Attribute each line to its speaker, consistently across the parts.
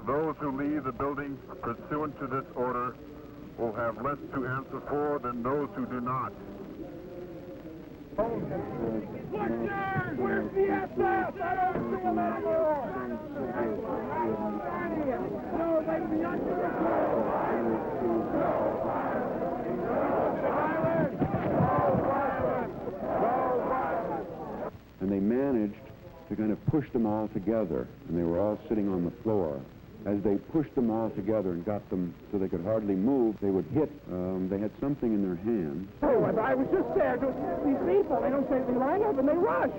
Speaker 1: Those who leave the building pursuant to this order will have less to answer for than those who do not.
Speaker 2: Where's the SS? I don't see them anymore! No, they'd be under the
Speaker 3: And they managed to kind of push them all together, and they were all sitting on the floor. As they pushed them all together and got them so they could hardly move, they would hit. They had something in their hand.
Speaker 2: Oh, I was just there. These people, they don't say they line up and they rush.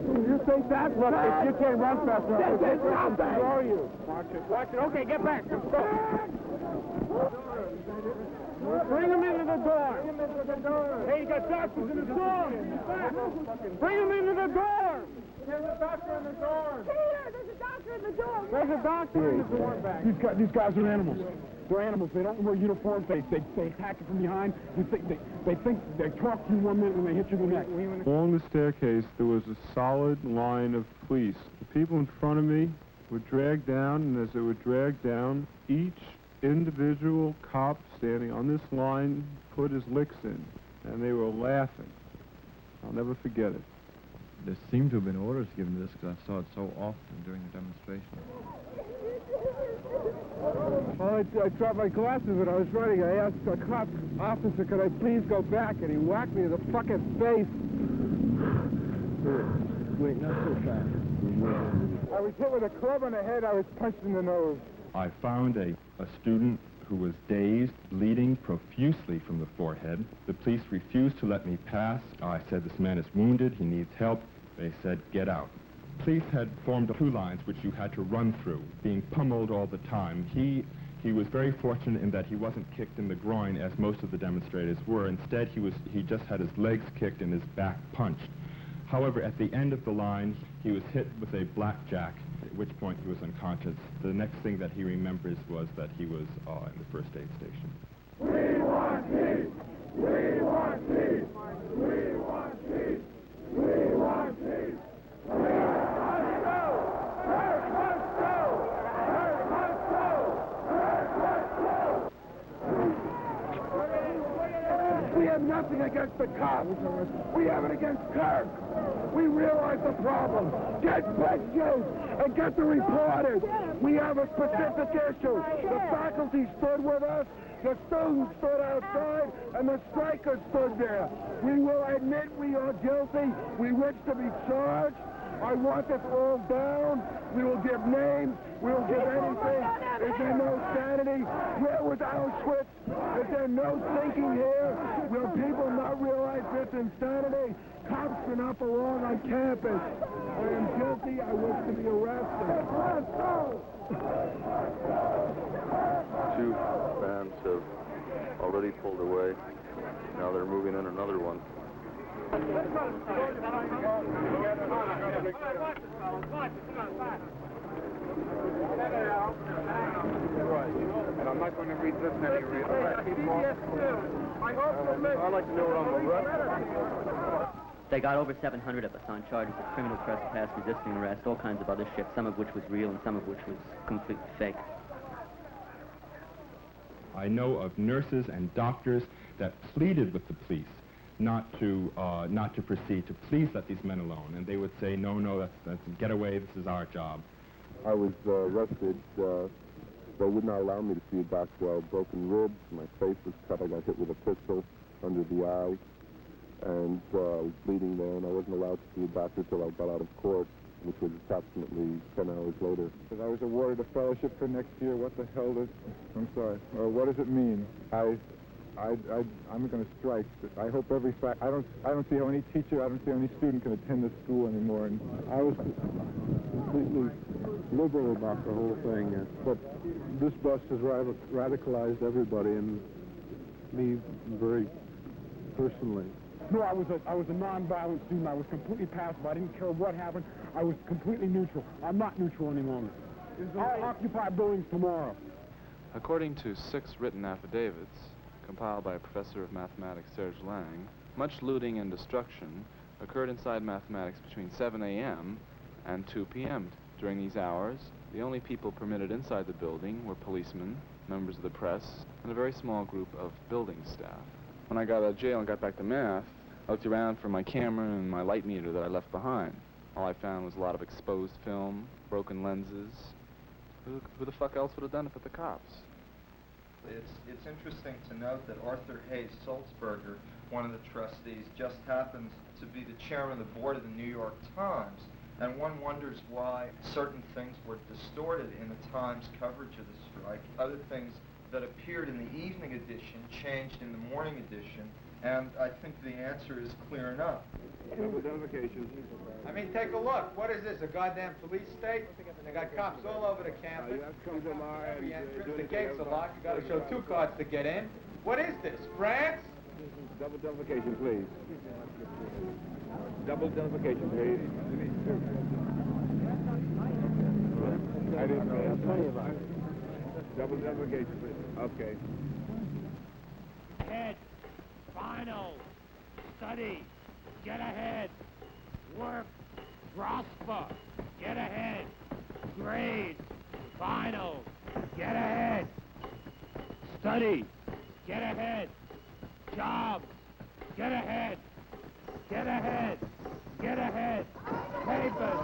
Speaker 2: You think that's what? If you can't run fast enough, they will throw you. Watch it. Watch it. Okay, get back. Bring him into the door. Hey, you got doctors in the door. Bring him into the door. There's a doctor in the door.
Speaker 4: Peter, there's a doctor in the door.
Speaker 2: There's a doctor in the door back. These guys are animals. They're animals. They don't wear uniforms. They attack you from behind. They think they talk to you 1 minute and they hit you the next.
Speaker 5: Along the staircase, there was a solid line of police. The people in front of me were dragged down, and as they were dragged down, each individual cop standing on this line put his licks in, and they were laughing. I'll never forget it.
Speaker 6: There seemed to have been orders given to this because I saw it so often during the demonstration.
Speaker 2: Well, I dropped my glasses when I was running. I asked a cop officer, could I please go back? And he whacked me in the fucking face.
Speaker 6: Wait, not so fast.
Speaker 2: I was hit with a club on the head. I was punched in the nose.
Speaker 7: I found a student who was dazed, bleeding profusely from the forehead. The police refused to let me pass. I said, this man is wounded, he needs help. They said, get out. Police had formed 2 lines which you had to run through, being pummeled all the time. He was very fortunate in that he wasn't kicked in the groin as most of the demonstrators were. Instead, he just had his legs kicked and his back punched. However, at the end of the line, he was hit with a blackjack, at which point he was unconscious. The next thing that he remembers was that he was in the first aid station.
Speaker 2: We want peace! We want peace! We want peace! We want peace! We have nothing against the cops. We have it against Kirk. We realize the problem. Get pictures and get the reporters. We have a specific issue. The faculty stood with us, the students stood outside, and the strikers stood there. We will admit we are guilty. We wish to be charged. I want this all down. We will give names. We will give anything. Is there no sanity? Where was Auschwitz? Is there no thinking here? Will people not realize this insanity? Cops do not belong on campus. I am guilty. I wish to be arrested. Let's go!
Speaker 8: 2 vans have already pulled away. Now they're moving in another one.
Speaker 2: Right. And I'm not going to read this anyway. I'd like to know what I'm arrested.
Speaker 9: They got over 700 of us on charges of criminal trespass, resisting arrest, all kinds of other shit, some of which was real and some of which was completely fake.
Speaker 7: I know of nurses and doctors that pleaded with the police not to proceed, to please let these men alone. And they would say, no, that's get away, this is our job.
Speaker 1: I was arrested. They would not allow me to see a doctor. I had broken ribs. My face was cut. I got hit with a pistol under the eye. And I was bleeding there, and I wasn't allowed to see a doctor until I got out of court, which was approximately 10 hours later.
Speaker 10: I was awarded a fellowship for next year. What the hell does... I'm sorry. What does it mean? I'm going to strike. I hope every I don't see how any teacher, I don't see how any student can attend this school anymore. And
Speaker 1: I was completely liberal about the whole thing, but this bus has radicalized everybody, and me very personally.
Speaker 2: No, I was a non-violent student. I was completely passive. I didn't care what happened. I was completely neutral. I'm not neutral any longer. I'll occupy buildings tomorrow.
Speaker 11: According to 6 written affidavits compiled by a professor of mathematics, Serge Lang, much looting and destruction occurred inside mathematics between 7 a.m. and 2 p.m. During these hours, The only people permitted inside the building were policemen, members of the press, and a very small group of building staff. When I got out of jail and got back to math, I looked around for my camera and my light meter that I left behind. All I found was a lot of exposed film, broken lenses. Who the fuck else would have done it but the cops?
Speaker 12: It's interesting to note that Arthur Hayes Sulzberger, one of the trustees, just happens to be the chairman of the board of the New York Times. And one wonders why certain things were distorted in the Times coverage of the strike. Other things that appeared in the evening edition changed in the morning edition. And I think the answer is clear enough.
Speaker 10: Identification.
Speaker 13: I mean, take a look. What is this, a goddamn police state? They got cops all over the campus. Every entrance, the gates are locked. You got to show 2 cards to get in. What is this, France?
Speaker 10: Double identification, please. Double identification, please. I didn't know. Double identification, please. Okay.
Speaker 2: Head. Final. Study. Get ahead. Work. Prosper. Get ahead. Grade. Final. Get ahead. Study. Get ahead. Job. Get ahead. Get ahead. Get ahead. Papers.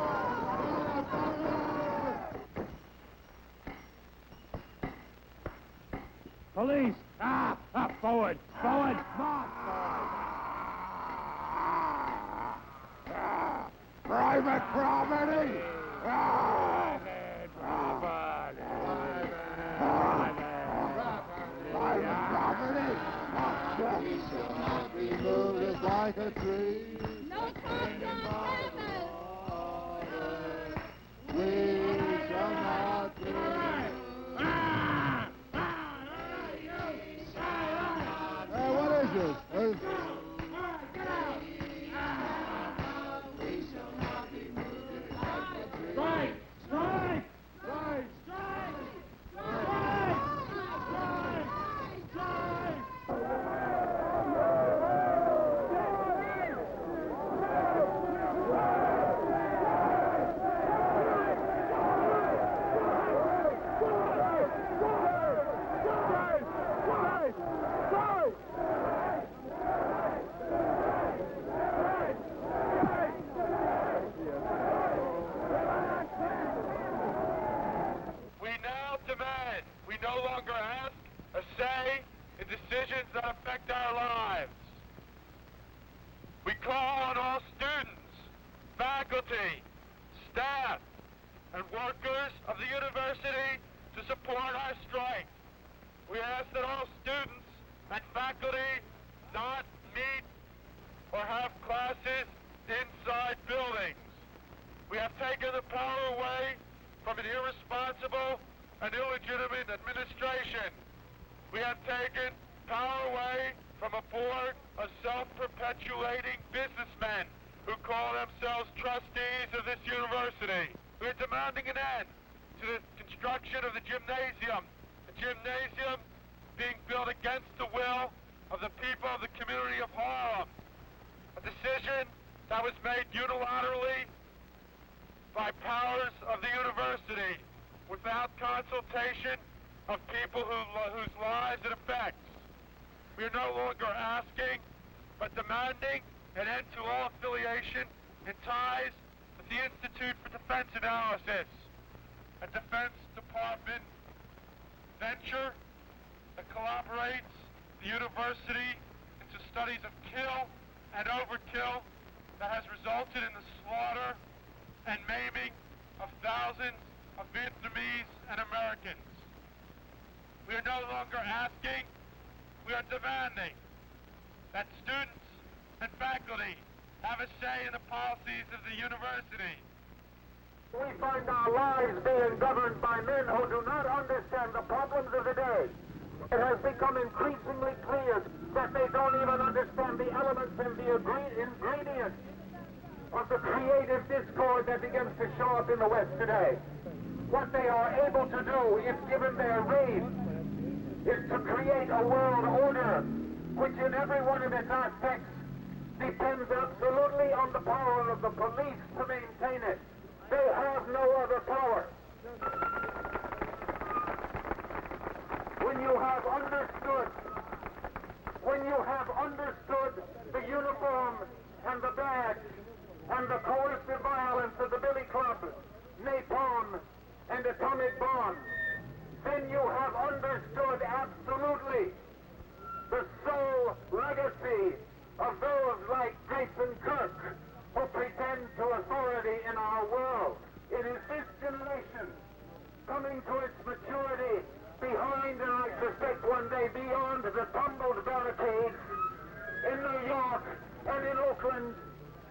Speaker 2: Police. Forward. Forward. March. Private property. Private property. Private property. We shall not be moved as like a tree.
Speaker 4: No crackdown.
Speaker 2: We shall not be. Hey, what is this? Strike! Strike! Strike! Strike! Strike! Strike! Strike! no longer ask a say in decisions that affect our lives. We call on all students, faculty, staff, and workers of the university to support our strike. We ask that all students and faculty not meet or have classes inside buildings. We have taken the power away from an irresponsible and illegitimate administration. We have taken power away from a board of self-perpetuating businessmen who call themselves trustees of this university. We are demanding an end to the construction of the gymnasium being built against the will of the people of the community of Harlem. A decision that was made unilaterally by powers of the university without consultation of people whose lives it affects. We are no longer asking, but demanding an end to all affiliation and ties with the Institute for Defense Analysis, a Defense Department venture that collaborates the university into studies of kill and overkill that has resulted in the slaughter and maiming of thousands of Vietnamese and Americans. We are no longer asking, we are demanding that students and faculty have a say in the policies of the university.
Speaker 14: We find our lives being governed by men who do not understand the problems of the day. It has become increasingly clear that they don't even understand the elements and the ingredients of the creative discord that begins to show up in the West today. What they are able to do, if given their reins, is to create a world order which in every one of its aspects depends absolutely on the power of the police to maintain it. They have no other power. When you have understood the uniform and the badge and the coercive violence of the billy club, napalm, and atomic bomb, then you have understood absolutely the sole legacy of those like Jason Kirk who pretend to authority in our world. It is this generation coming to its maturity behind, and I suspect one day beyond, the tumbled barricades in New York and in Oakland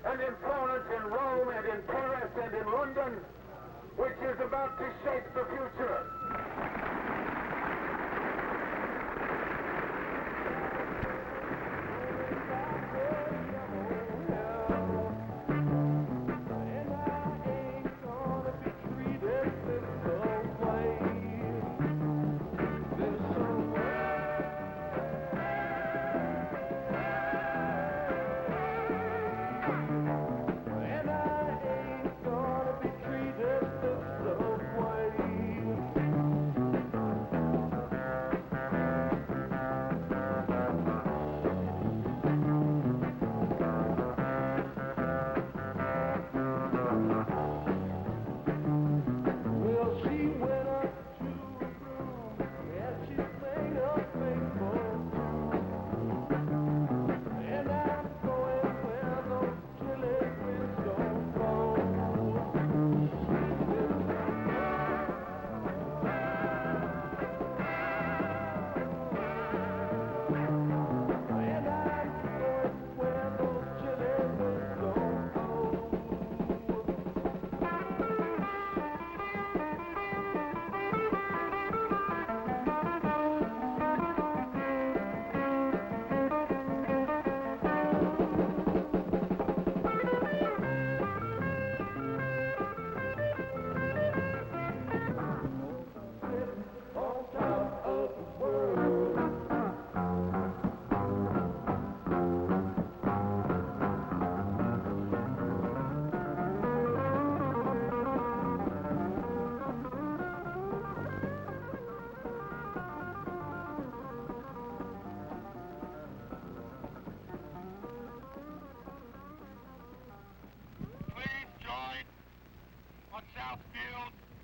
Speaker 14: and in Florence, in Rome and in Paris and in London, which is about to shape the future.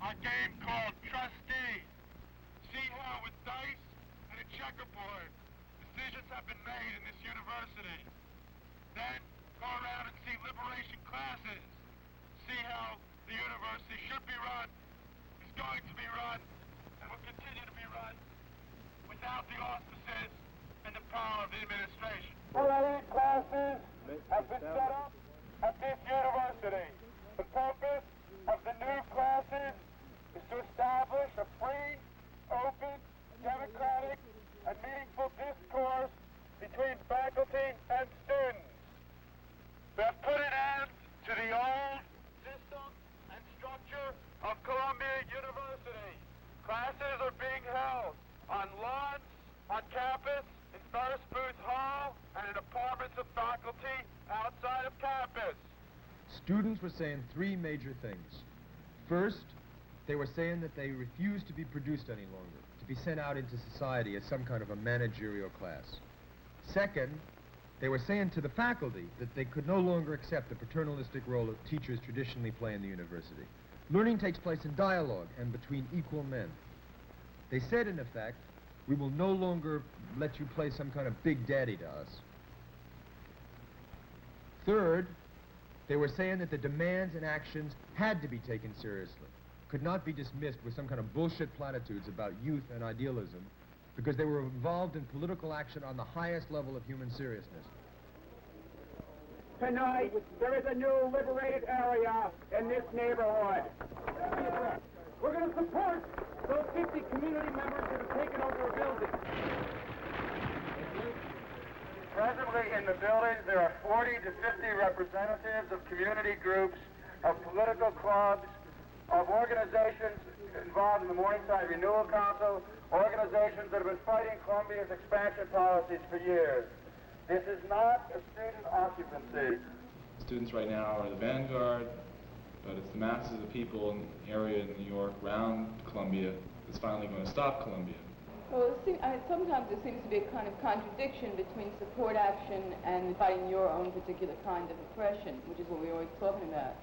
Speaker 2: A game called Trustee. See how with dice and a checkerboard, decisions have been made in this university. Then go around and see liberation classes. See how the university should be run, is going to be run, and will continue to be run without the auspices and the power of the administration.
Speaker 14: 48 classes have been set up at this university. The purpose of the new classes is to establish a free, open, democratic, and meaningful discourse between faculty and students. They have put an end to the old system and structure of Columbia University. Classes are being held on lawns, on campus, in Ferris Booth Hall, and in apartments of faculty outside of campus.
Speaker 15: Students were saying three major things. First, they were saying that they refused to be produced any longer, to be sent out into society as some kind of a managerial class. Second, they were saying to the faculty that they could no longer accept the paternalistic role that teachers traditionally play in the university. Learning takes place in dialogue and between equal men. They said, in effect, we will no longer let you play some kind of big daddy to us. Third, they were saying that the demands and actions had to be taken seriously, could not be dismissed with some kind of bullshit platitudes about youth and idealism, because they were involved in political action on the highest level of human seriousness.
Speaker 14: Tonight, there is a new liberated area in this neighborhood. We're going to support those 50 community members that have taken over a building. Presently in the building, there are 40 to 50 representatives of community groups, of political clubs, of organizations involved in the Morningside Renewal Council, organizations that have been fighting Columbia's expansion policies for years. This is not a student occupancy.
Speaker 11: Students right now are the vanguard. But it's the masses of people in the area in New York around Columbia that's finally going to stop Columbia.
Speaker 16: Well, sometimes there seems to be a kind of contradiction between support action and fighting your own particular kind of oppression, which is what we're always talking about.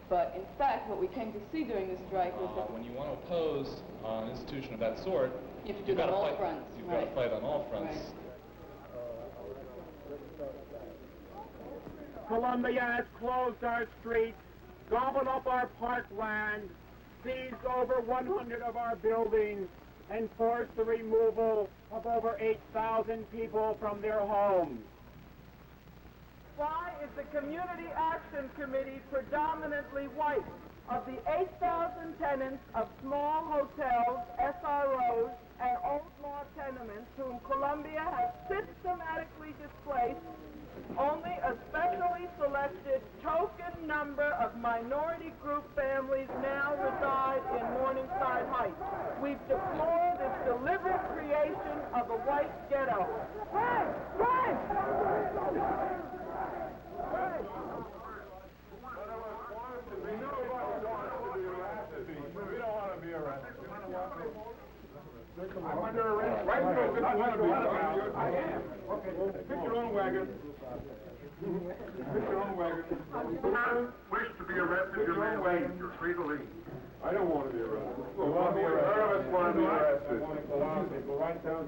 Speaker 16: But in fact, what we came to see during the strike was that
Speaker 11: when you want to oppose an institution of that sort,
Speaker 16: you have to do it on all fronts.
Speaker 11: You've got to fight on all fronts.
Speaker 16: Right.
Speaker 14: Columbia has closed our streets, gobbled up our parkland, seized over 100 of our buildings, and forced the removal of over 8,000 people from their homes. Why is the Community Action Committee predominantly white? Of the 8,000 tenants of small hotels, SROs, and old law tenements whom Columbia has systematically displaced, only a specially selected token number of minority group families now reside in Morningside Heights. We've deplored this deliberate creation of a white ghetto. Right!
Speaker 2: We don't want to be arrested. I'm under arrest. Right now, I am. Okay, pick your own wagon. Pick your own wagon. If you wish to be arrested, you may leave. You're free to leave. I don't want to be arrested. None of us want to be arrested.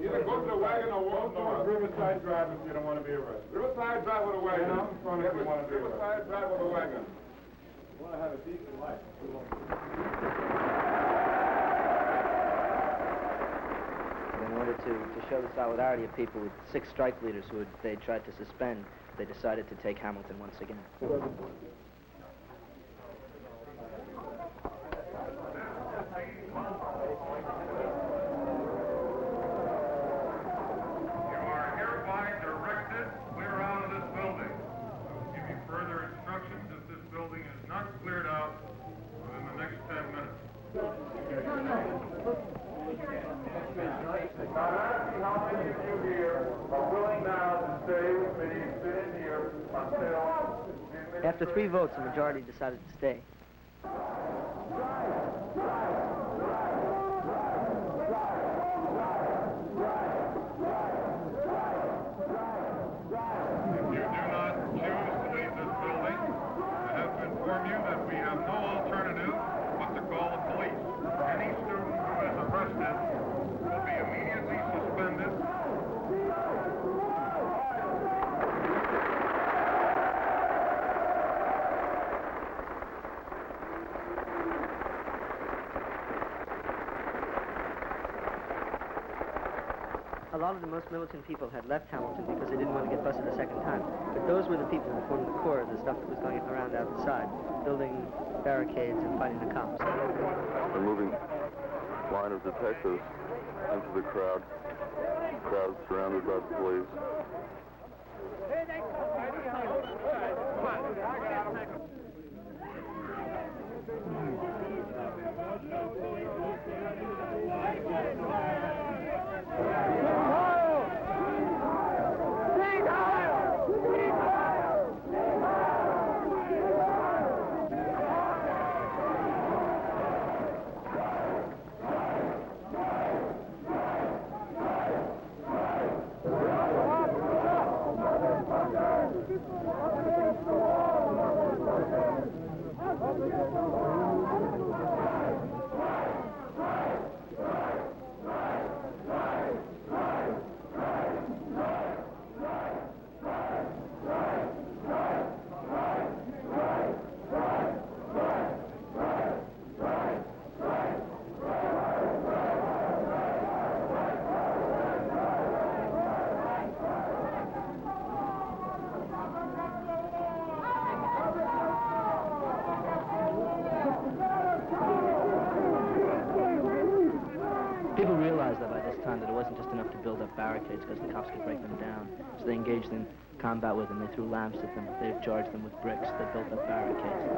Speaker 2: Either go to the wagon or walk north. Riverside Drive if you don't want to be arrested. Riverside Drive with a wagon. Riverside Drive with a wagon. You want to have a decent life.
Speaker 9: In order to show the solidarity of people with 6 strike leaders who they tried to suspend, they decided to take Hamilton once again.
Speaker 14: You
Speaker 2: are hereby directed clear out of this building. I will give you further instructions if this building is not cleared out within the next 10 minutes. I'm asking how many of you here are willing now to stay with me, sit in here until...
Speaker 9: After 3 votes, the majority decided to stay.
Speaker 2: We have no alternative but to call the police. Any student who is arrested will be immediately suspended.
Speaker 9: A lot of the most militant people had left Hamilton because they didn't want to get busted a second time. But those were the people who formed the core of the stuff that was going around outside, building barricades and fighting the cops.
Speaker 8: A moving line of detectives into the crowd. Crowd surrounded by the police.
Speaker 9: People realized that by this time that it wasn't just enough to build up barricades because the cops could break them down. So they engaged in combat with them. They threw lamps at them. They charged them with bricks. They built up barricades.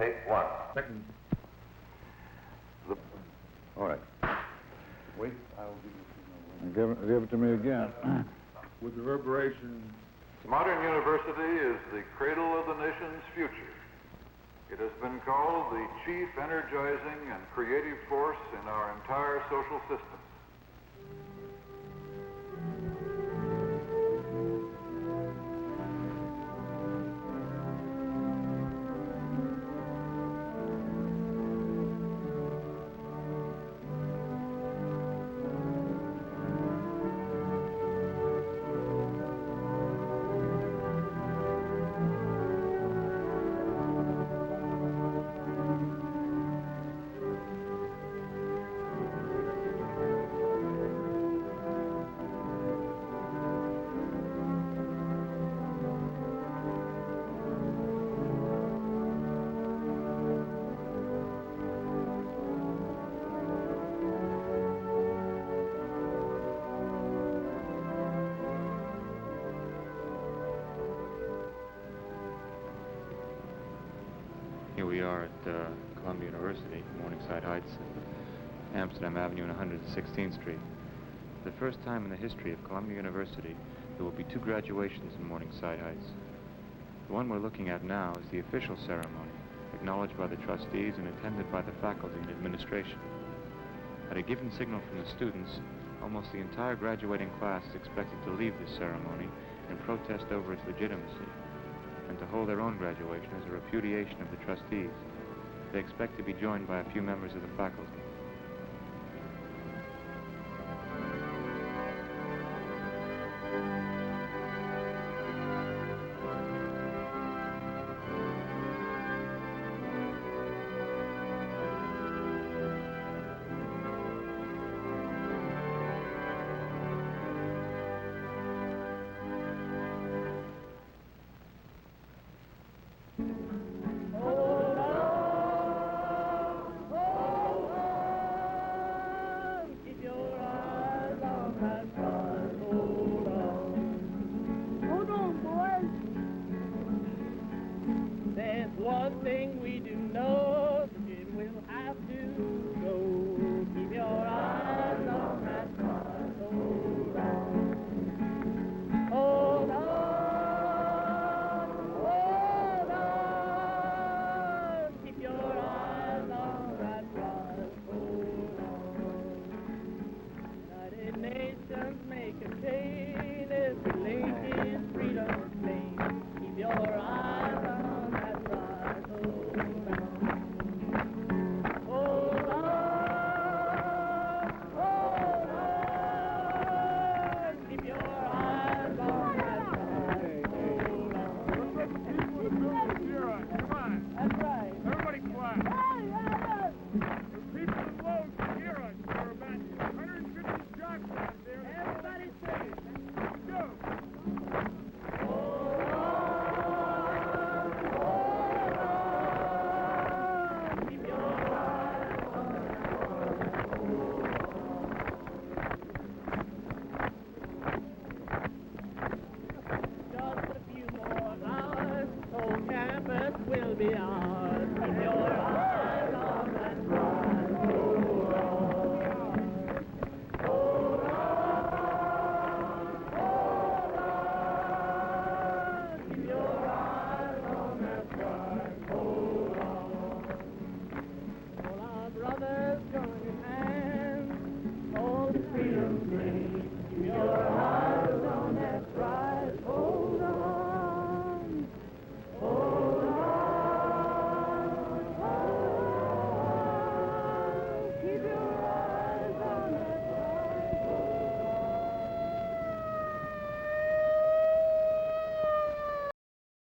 Speaker 17: Take one.
Speaker 6: Second.
Speaker 17: All right. Wait, I will give you
Speaker 10: Give it to me again.
Speaker 2: With reverberation.
Speaker 18: Modern university is the cradle of the nation's future. It has been called the chief energizing and creative force in our entire social system.
Speaker 19: Here we are at Columbia University, Morningside Heights, Amsterdam Avenue and 116th Street. For the first time in the history of Columbia University, there will be two graduations in Morningside Heights. The one we're looking at now is the official ceremony, acknowledged by the trustees and attended by the faculty and administration. At a given signal from the students, almost the entire graduating class is expected to leave this ceremony in protest over its legitimacy, and to hold their own graduation as a repudiation of the trustees. They expect to be joined by a few members of the faculty.
Speaker 20: One thing we do know, that it will have to